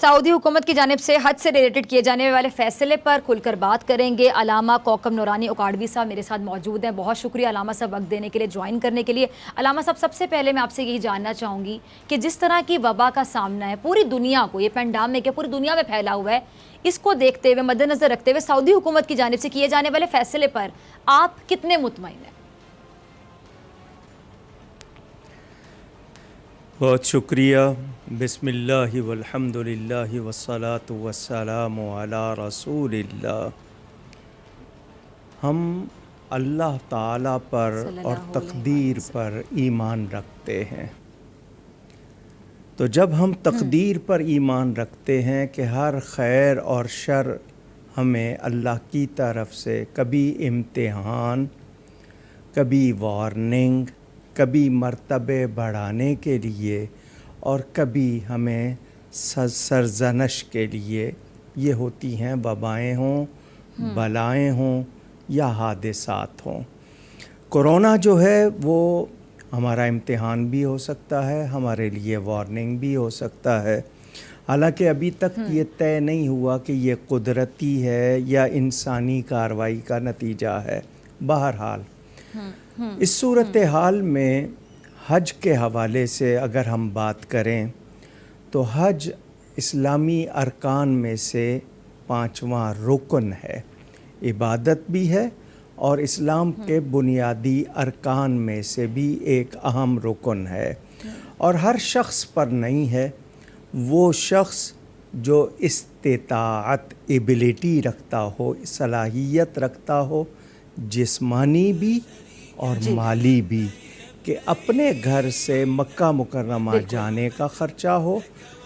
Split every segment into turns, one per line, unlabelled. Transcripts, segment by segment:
سعودی حکومت کی جانب سے حج سے ریلیٹڈ کیے جانے والے فیصلے پر کھل کر بات کریں گے۔ علامہ کوکب نورانی اکاڑوی صاحب میرے ساتھ موجود ہیں۔ بہت شکریہ علامہ صاحب وقت دینے کے لیے، جوائن کرنے کے لیے۔ علامہ صاحب، سب سے پہلے میں آپ سے یہی جاننا چاہوں گی کہ جس طرح کی وبا کا سامنا ہے پوری دنیا کو، یہ پینڈیمک ہے، پوری دنیا میں پھیلا ہوا ہے، اس کو دیکھتے ہوئے، مد نظر رکھتے ہوئے سعودی حکومت کی جانب سے کیے جانے والے فیصلے پر آپ کتنے مطمئن ہیں؟
بہت شکریہ۔ بسم اللہ والحمد للہ والصلاة والسلام علی رسول اللہ۔ ہم اللہ تعالیٰ پر اور تقدیر پر ایمان رکھتے ہیں۔ تو جب ہم تقدیر پر ایمان رکھتے ہیں کہ ہر خیر اور شر ہمیں اللہ کی طرف سے کبھی امتحان، کبھی وارننگ، کبھی مرتبے بڑھانے کے لیے اور کبھی ہمیں سرزنش کے لیے یہ ہوتی ہیں، وبائیں ہوں، بلائیں ہوں یا حادثات ہوں۔ کورونا جو ہے وہ ہمارا امتحان بھی ہو سکتا ہے، ہمارے لیے وارننگ بھی ہو سکتا ہے۔ حالانکہ ابھی تک یہ طے نہیں ہوا کہ یہ قدرتی ہے یا انسانی کارروائی کا نتیجہ ہے۔ بہرحال اس صورتحال میں حج کے حوالے سے اگر ہم بات کریں تو حج اسلامی ارکان میں سے 5واں رکن ہے، عبادت بھی ہے اور اسلام کے بنیادی ارکان میں سے بھی ایک اہم رکن ہے، اور ہر شخص پر نہیں ہے۔ وہ شخص جو استطاعت، ایبیلٹی رکھتا ہو، صلاحیت رکھتا ہو، جسمانی بھی اور مالی بھی، کہ اپنے گھر سے مکہ مکرمہ جانے کا خرچہ ہو،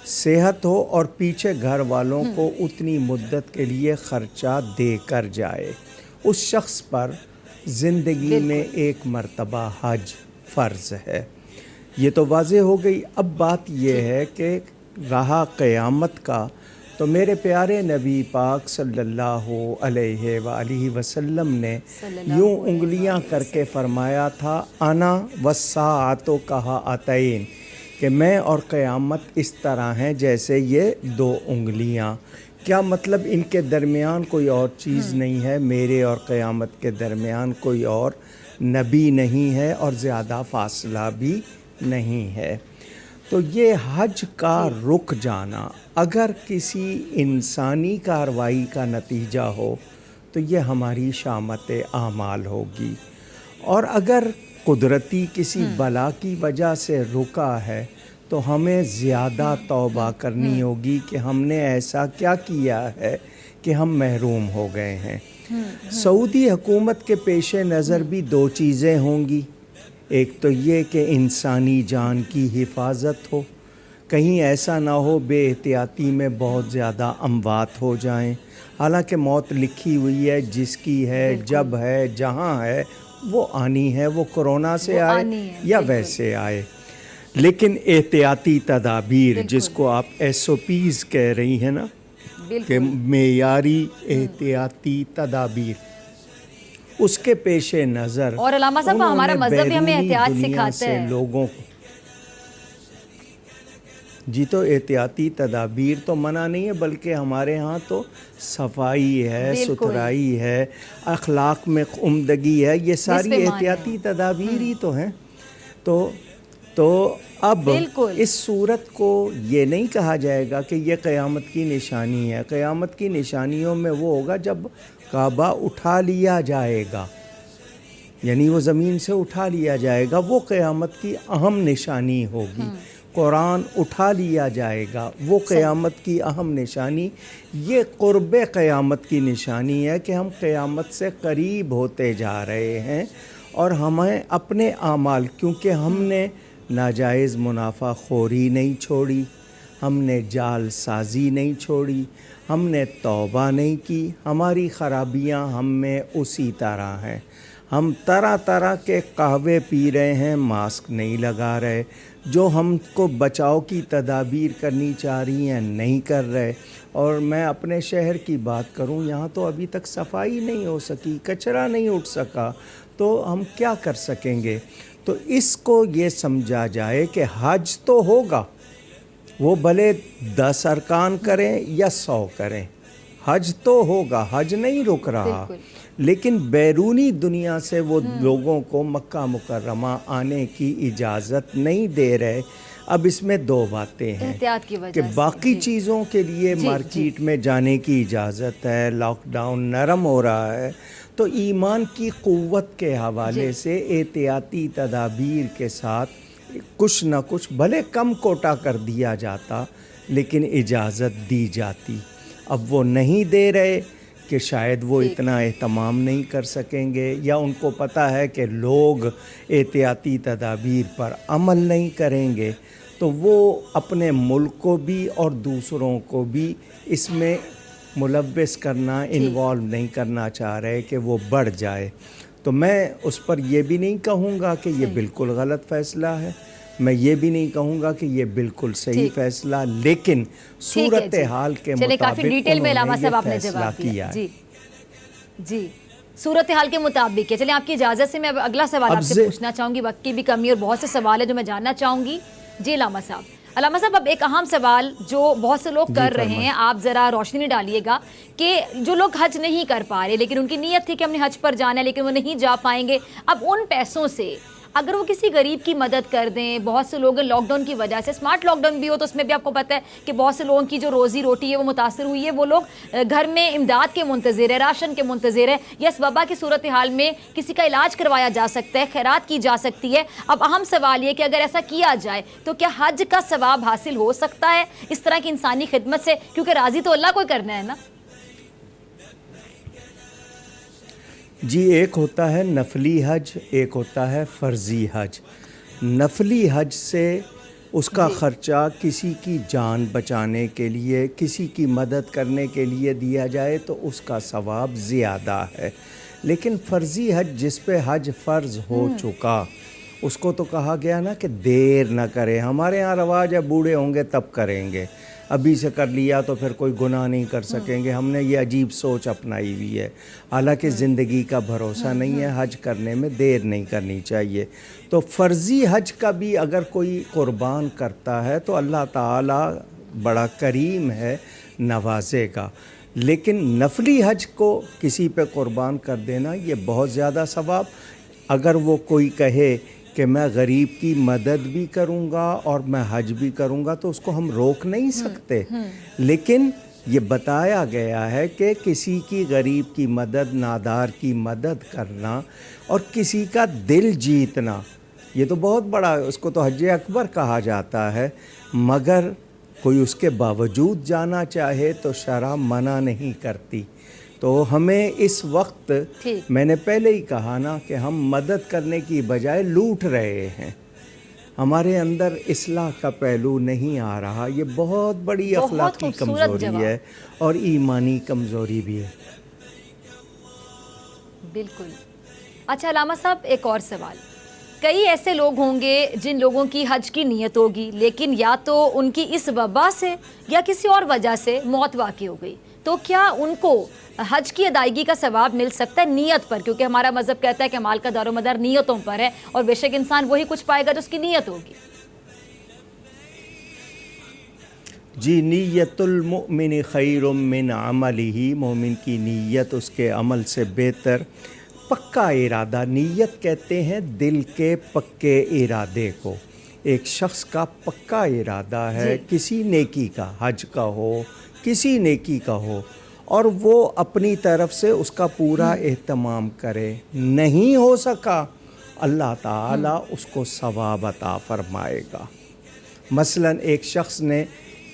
صحت ہو اور پیچھے گھر والوں کو اتنی مدت کے لیے خرچہ دے کر جائے، اس شخص پر زندگی میں ایک مرتبہ حج فرض ہے۔ یہ تو واضح ہو گئی۔ اب بات یہ ہے کہ رہا قیامت کا، تو میرے پیارے نبی پاک صلی اللہ علیہ وآلہ وسلم نے یوں انگلیاں کر کے فرمایا تھا، انا والساعۃ کہاتین، کہ میں اور قیامت اس طرح ہیں جیسے یہ 2 انگلیاں۔ کیا مطلب؟ ان کے درمیان کوئی اور چیز نہیں ہے، میرے اور قیامت کے درمیان کوئی اور نبی نہیں ہے اور زیادہ فاصلہ بھی نہیں ہے۔ تو یہ حج کا رک جانا اگر کسی انسانی کارروائی کا نتیجہ ہو تو یہ ہماری شامت اعمال ہوگی، اور اگر قدرتی کسی بلا کی وجہ سے رکا ہے تو ہمیں زیادہ توبہ کرنی ہوگی کہ ہم نے ایسا کیا کیا ہے کہ ہم محروم ہو گئے ہیں۔ سعودی حکومت کے پیش نظر بھی 2 چیزیں ہوں گی۔ ایک تو یہ کہ انسانی جان کی حفاظت ہو، کہیں ایسا نہ ہو بے احتیاطی میں بہت زیادہ اموات ہو جائیں۔ حالانکہ موت لکھی ہوئی ہے، جس کی ہے، جب ہے، جہاں ہے، وہ آنی ہے، وہ کورونا سے آئے یا ویسے آئے۔ لیکن احتیاطی تدابیر، جس کو آپ SOPs کہہ رہی ہیں نا، کہ معیاری احتیاطی تدابیر، اس کے پیش نظر
اور علامہ صاحب ہمارا مذہب بھی ہمیں احتیاط سکھاتا ہے
لوگوں کو جی، تو احتیاطی تدابیر تو منع نہیں ہے، بلکہ ہمارے ہاں تو صفائی ہے، ستھرائی ہے، اخلاق میں عمدگی ہے، یہ ساری احتیاطی تدابیر ہی تو ہیں۔ تو اب اس صورت کو یہ نہیں کہا جائے گا کہ یہ قیامت کی نشانی ہے۔ قیامت کی نشانیوں میں وہ ہوگا جب کعبہ اٹھا لیا جائے گا، یعنی وہ زمین سے اٹھا لیا جائے گا، وہ قیامت کی اہم نشانی ہوگی۔ قرآن اٹھا لیا جائے گا، وہ قیامت کی اہم نشانی۔ یہ قرب قیامت کی نشانی ہے کہ ہم قیامت سے قریب ہوتے جا رہے ہیں، اور ہمیں اپنے اعمال، کیونکہ ہم نے ناجائز منافع خوری نہیں چھوڑی، ہم نے جال سازی نہیں چھوڑی، ہم نے توبہ نہیں کی، ہماری خرابیاں ہم میں اسی طرح ہیں۔ ہم طرح طرح کے قہوے پی رہے ہیں، ماسک نہیں لگا رہے، جو ہم کو بچاؤ کی تدابیر کرنی چاہ رہی ہیں نہیں کر رہے۔ اور میں اپنے شہر کی بات کروں، یہاں تو ابھی تک صفائی نہیں ہو سکی، کچرا نہیں اٹھ سکا، تو ہم کیا کر سکیں گے؟ تو اس کو یہ سمجھا جائے کہ حج تو ہوگا، وہ بھلے 10 ارکان کریں یا 100 کریں، حج تو ہوگا، حج نہیں رک رہا، لیکن بیرونی دنیا سے وہ لوگوں کو مکہ مکرمہ آنے کی اجازت نہیں دے رہے۔ اب اس میں 2 باتیں ہیں
احتیاط کی وجہ
کہ باقی چیزوں کے لیے
جی،
مارکیٹ میں جانے کی اجازت ہے، لاک ڈاؤن نرم ہو رہا ہے، تو ایمان کی قوت کے حوالے سے احتیاطی تدابیر کے ساتھ کچھ نہ کچھ بھلے کم کوٹا کر دیا جاتا لیکن اجازت دی جاتی۔ اب وہ نہیں دے رہے کہ شاید وہ اتنا اہتمام نہیں کر سکیں گے، یا ان کو پتہ ہے کہ لوگ احتیاطی تدابیر پر عمل نہیں کریں گے، تو وہ اپنے ملک کو بھی اور دوسروں کو بھی اس میں ملوث کرنا، انوالو نہیں کرنا چاہ رہے کہ وہ بڑھ جائے۔ تو میں اس پر یہ بھی نہیں کہوں گا کہ یہ بالکل غلط فیصلہ ہے، میں یہ بھی نہیں کہوں گا کہ یہ بالکل صحیح فیصلہ، لیکن صورتحال کے مطابق
ڈیٹیل میں علامہ صاحب آپ نے
فیصلہ
جواب
کیا ہے۔
جی صورتحال کے مطابق ہے۔ چلیں آپ کی اجازت سے میں اب اگلا سوال آپ سے پوچھنا چاہوں گی، وقت کی بھی کمی اور بہت سے سوال ہیں جو میں جاننا چاہوں گی۔ جی علامہ صاحب اب ایک اہم سوال جو بہت سے لوگ کر رہے ہیں، آپ ذرا روشنی ڈالیے گا کہ جو لوگ حج نہیں کر پا رہے لیکن ان کی نیت تھی کہ ہم نے حج پر جانا ہے لیکن وہ نہیں جا پائیں گے، اب ان پیسوں سے اگر وہ کسی غریب کی مدد کر دیں، بہت سے لوگ لاک ڈاؤن کی وجہ سے، اسمارٹ لاک ڈاؤن بھی ہو تو اس میں بھی آپ کو پتہ ہے کہ بہت سے لوگوں کی جو روزی روٹی ہے وہ متاثر ہوئی ہے، وہ لوگ گھر میں امداد کے منتظر ہے، راشن کے منتظر ہے، یا اس وبا کی صورتحال میں کسی کا علاج کروایا جا سکتا ہے، خیرات کی جا سکتی ہے۔ اب اہم سوال یہ کہ اگر ایسا کیا جائے تو کیا حج کا ثواب حاصل ہو سکتا ہے اس طرح کی انسانی خدمت سے؟ کیونکہ راضی تو اللہ کو ہی کرنا ہے نا۔
جی ایک ہوتا ہے نفلی حج، ایک ہوتا ہے فرضی حج۔ نفلی حج سے اس کا خرچہ کسی کی جان بچانے کے لیے، کسی کی مدد کرنے کے لیے دیا جائے تو اس کا ثواب زیادہ ہے، لیکن فرضی حج جس پہ حج فرض ہو چکا اس کو تو کہا گیا نا کہ دیر نہ کرے۔ ہمارے ہاں رواج ہے بوڑھے ہوں گے تب کریں گے، ابھی سے کر لیا تو پھر کوئی گناہ نہیں کر سکیں گے، ہم نے یہ عجیب سوچ اپنائی ہوئی ہے۔ حالانکہ زندگی کا بھروسہ نہیں ہے، حج کرنے میں دیر نہیں کرنی چاہیے۔ تو فرضی حج کا بھی اگر کوئی قربان کرتا ہے تو اللہ تعالیٰ بڑا کریم ہے، نوازے گا، لیکن نفلی حج کو کسی پہ قربان کر دینا یہ بہت زیادہ ثواب۔ اگر وہ کوئی کہے کہ میں غریب کی مدد بھی کروں گا اور میں حج بھی کروں گا تو اس کو ہم روک نہیں سکتے، لیکن یہ بتایا گیا ہے کہ کسی کی غریب کی مدد، نادار کی مدد کرنا اور کسی کا دل جیتنا یہ تو بہت بڑا، اس کو تو حج اکبر کہا جاتا ہے، مگر کوئی اس کے باوجود جانا چاہے تو شرع منع نہیں کرتی۔ تو ہمیں اس وقت میں نے پہلے ہی کہا نا کہ ہم مدد کرنے کی بجائے لوٹ رہے ہیں، ہمارے اندر اصلاح کا پہلو نہیں آ رہا، یہ بہت بڑی اخلاقی کمزوری ہے اور ایمانی کمزوری بھی ہے۔
بالکل۔ اچھا علامہ صاحب ایک اور سوال، کئی ایسے لوگ ہوں گے جن لوگوں کی حج کی نیت ہوگی لیکن یا تو ان کی اس وبا سے یا کسی اور وجہ سے موت واقع ہو گئی، تو کیا ان کو حج کی ادائیگی کا ثواب مل سکتا ہے نیت پر؟ کیونکہ ہمارا مذہب کہتا ہے کہ مال کا دار و مدار نیتوں پر ہے، اور بے شک انسان وہی کچھ پائے گا جو اس کی نیت ہوگی۔
جی نیت المؤمن خیر من عملہ، مومن کی نیت اس کے عمل سے بہتر۔ پکا ارادہ، نیت کہتے ہیں دل کے پکے ارادے کو۔ ایک شخص کا پکا ارادہ ہے کسی نیکی کا، حج کا ہو، کسی نیکی کا ہو، اور وہ اپنی طرف سے اس کا پورا اہتمام کرے، نہیں ہو سکا اللہ تعالیٰ اس کو ثواب عطا فرمائے گا۔ مثلا ایک شخص نے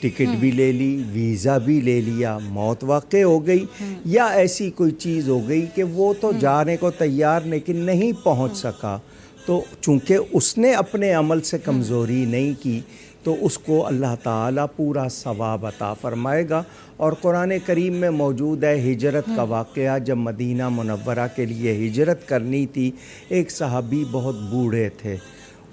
ٹکٹ بھی لے لی، ویزا بھی لے لیا، موت واقع ہو گئی، یا ایسی کوئی چیز ہو گئی کہ وہ تو جانے کو تیار لیکن نہیں پہنچ سکا، تو چونکہ اس نے اپنے عمل سے کمزوری نہیں کی تو اس کو اللہ تعالیٰ پورا ثواب عطا فرمائے گا۔ اور قرآن کریم میں موجود ہے ہجرت کا واقعہ، جب مدینہ منورہ کے لیے ہجرت کرنی تھی، ایک صحابی بہت بوڑھے تھے،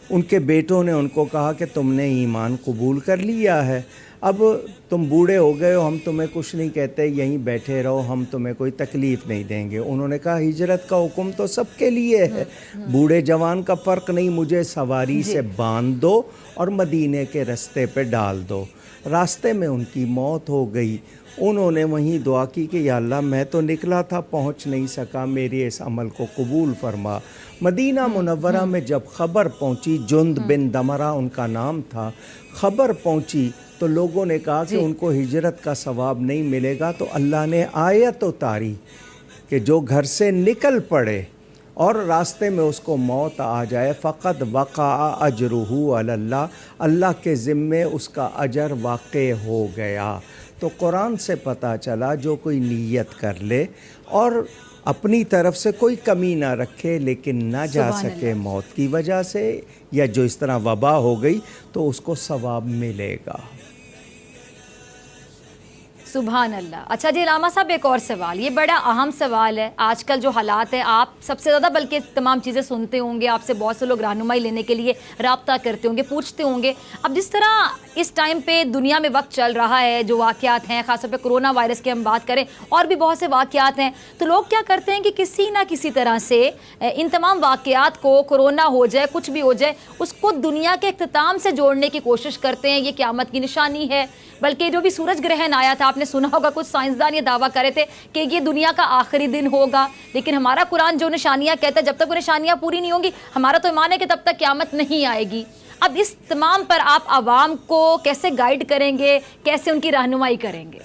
ان کے بیٹوں نے ان کو کہا کہ تم نے ایمان قبول کر لیا ہے؟ اب تم بوڑھے ہو گئے ہو، ہم تمہیں کچھ نہیں کہتے، یہیں بیٹھے رہو، ہم تمہیں کوئی تکلیف نہیں دیں گے۔ انہوں نے کہا ہجرت کا حکم تو سب کے لیے ہے، بوڑھے جوان کا فرق نہیں، مجھے سواری سے باندھ دو اور مدینے کے رستے پہ ڈال دو۔ راستے میں ان کی موت ہو گئی۔ انہوں نے وہیں دعا کی کہ یا اللہ میں تو نکلا تھا، پہنچ نہیں سکا، میرے اس عمل کو قبول فرما۔ مدینہ منورہ میں جب خبر پہنچی، جند بن دمرہ ان کا نام تھا، خبر پہنچی تو لوگوں نے کہا کہ ان کو ہجرت کا ثواب نہیں ملے گا، تو اللہ نے آیت اتاری کہ جو گھر سے نکل پڑے اور راستے میں اس کو موت آ جائے، فقط وقع اجرہ علی اللہ، اللہ کے ذمے اس کا اجر واقع ہو گیا۔ تو قرآن سے پتہ چلا جو کوئی نیت کر لے اور اپنی طرف سے کوئی کمی نہ رکھے لیکن نہ جا سکے موت کی وجہ سے، یا جو اس طرح وبا ہو گئی، تو اس کو ثواب ملے گا۔
سبحان اللہ۔ اچھا جی علامہ صاحب، ایک اور سوال، یہ بڑا اہم سوال ہے۔ آج کل جو حالات ہیں، آپ سب سے زیادہ بلکہ تمام چیزیں سنتے ہوں گے، آپ سے بہت سے لوگ رہنمائی لینے کے لیے رابطہ کرتے ہوں گے، پوچھتے ہوں گے۔ اب جس طرح اس ٹائم پہ دنیا میں وقت چل رہا ہے، جو واقعات ہیں، خاص طور پہ کرونا وائرس کی ہم بات کریں، اور بھی بہت سے واقعات ہیں، تو لوگ کیا کرتے ہیں کہ کسی نہ کسی طرح سے ان تمام واقعات کو، کرونا ہو جائے، کچھ بھی ہو جائے، اس کو دنیا کے اختتام سے جوڑنے کی کوشش کرتے ہیں۔ یہ قیامت کی نشانی ہے۔ بلکہ جو بھی سورج گرہن آیا تھا، آپ نے سنا ہوگا، کچھ سائنسدان یہ دعویٰ کرے تھے کہ یہ دنیا کا آخری دن ہوگا، لیکن ہمارا قرآن جو نشانیاں کہتا ہے، جب تک وہ نشانیاں پوری نہیں ہوں گی، ہمارا تو ایمان ہے کہ تب تک قیامت نہیں آئے گی۔ اب اس تمام پر آپ عوام کو کیسے گائیڈ کریں گے، کیسے ان کی رہنمائی کریں گے؟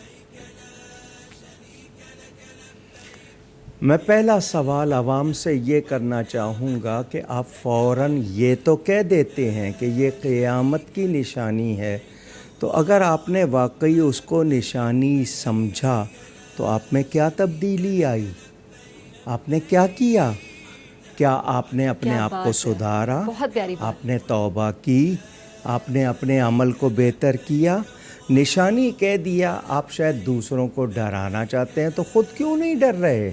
میں پہلا سوال عوام سے یہ کرنا چاہوں گا کہ آپ فوراً یہ تو کہہ دیتے ہیں کہ یہ قیامت کی نشانی ہے، تو اگر آپ نے واقعی اس کو نشانی سمجھا تو آپ میں کیا تبدیلی آئی؟ آپ نے کیا کیا؟ کیا آپ نے اپنے آپ کو سدھارا؟
بہت پیاری بات۔
آپ نے توبہ کی؟ آپ نے اپنے عمل کو بہتر کیا؟ نشانی کہہ دیا، آپ شاید دوسروں کو ڈرانا چاہتے ہیں، تو خود کیوں نہیں ڈر رہے؟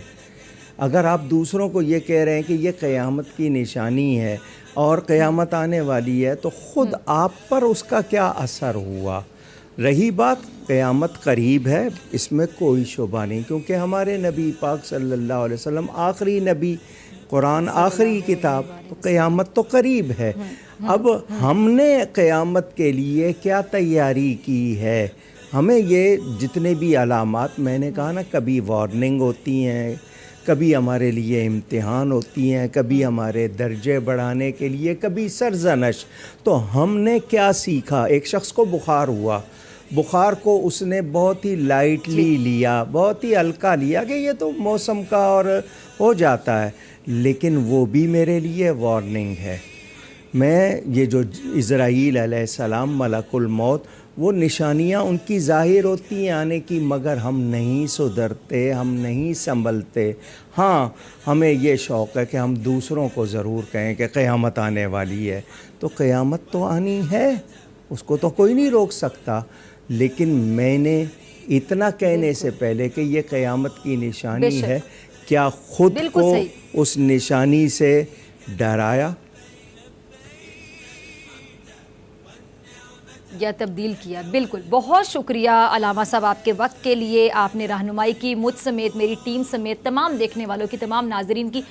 اگر آپ دوسروں کو یہ کہہ رہے ہیں کہ یہ قیامت کی نشانی ہے اور قیامت آنے والی ہے، تو خود آپ پر اس کا کیا اثر ہوا؟ رہی بات قیامت قریب ہے، اس میں کوئی شبہ نہیں، کیونکہ ہمارے نبی پاک صلی اللہ علیہ وسلم آخری نبی، قرآن آخری کتاب، تو قیامت تو قریب ہے۔ اب ہم نے قیامت کے لیے کیا تیاری کی ہے؟ ہمیں یہ جتنے بھی علامات میں نے کہا نا، کبھی وارننگ ہوتی ہیں، کبھی ہمارے لیے امتحان ہوتی ہیں، کبھی ہمارے درجے بڑھانے کے لیے، کبھی سرزنش، تو ہم نے کیا سیکھا؟ ایک شخص کو بخار ہوا، بخار کو اس نے بہت ہی لائٹلی لیا، بہت ہی ہلکا لیا کہ یہ تو موسم کا اور ہو جاتا ہے، لیکن وہ بھی میرے لیے وارننگ ہے۔ میں یہ جو اسرائیل علیہ السلام، ملک الموت، وہ نشانیاں ان کی ظاہر ہوتی ہیں آنے کی، مگر ہم نہیں سدھرتے، ہم نہیں سنبھلتے۔ ہاں، ہمیں یہ شوق ہے کہ ہم دوسروں کو ضرور کہیں کہ قیامت آنے والی ہے، تو قیامت تو آنی ہے، اس کو تو کوئی نہیں روک سکتا، لیکن میں نے اتنا کہنے سے پہلے کہ یہ قیامت کی نشانی ہے، کیا خود کو اس نشانی سے ڈرایا
یا تبدیل کیا؟ بالکل۔ بہت شکریہ علامہ صاحب آپ کے وقت کے لیے، آپ نے رہنمائی کی، مجھ سمیت، میری ٹیم سمیت، تمام دیکھنے والوں کی، تمام ناظرین کی۔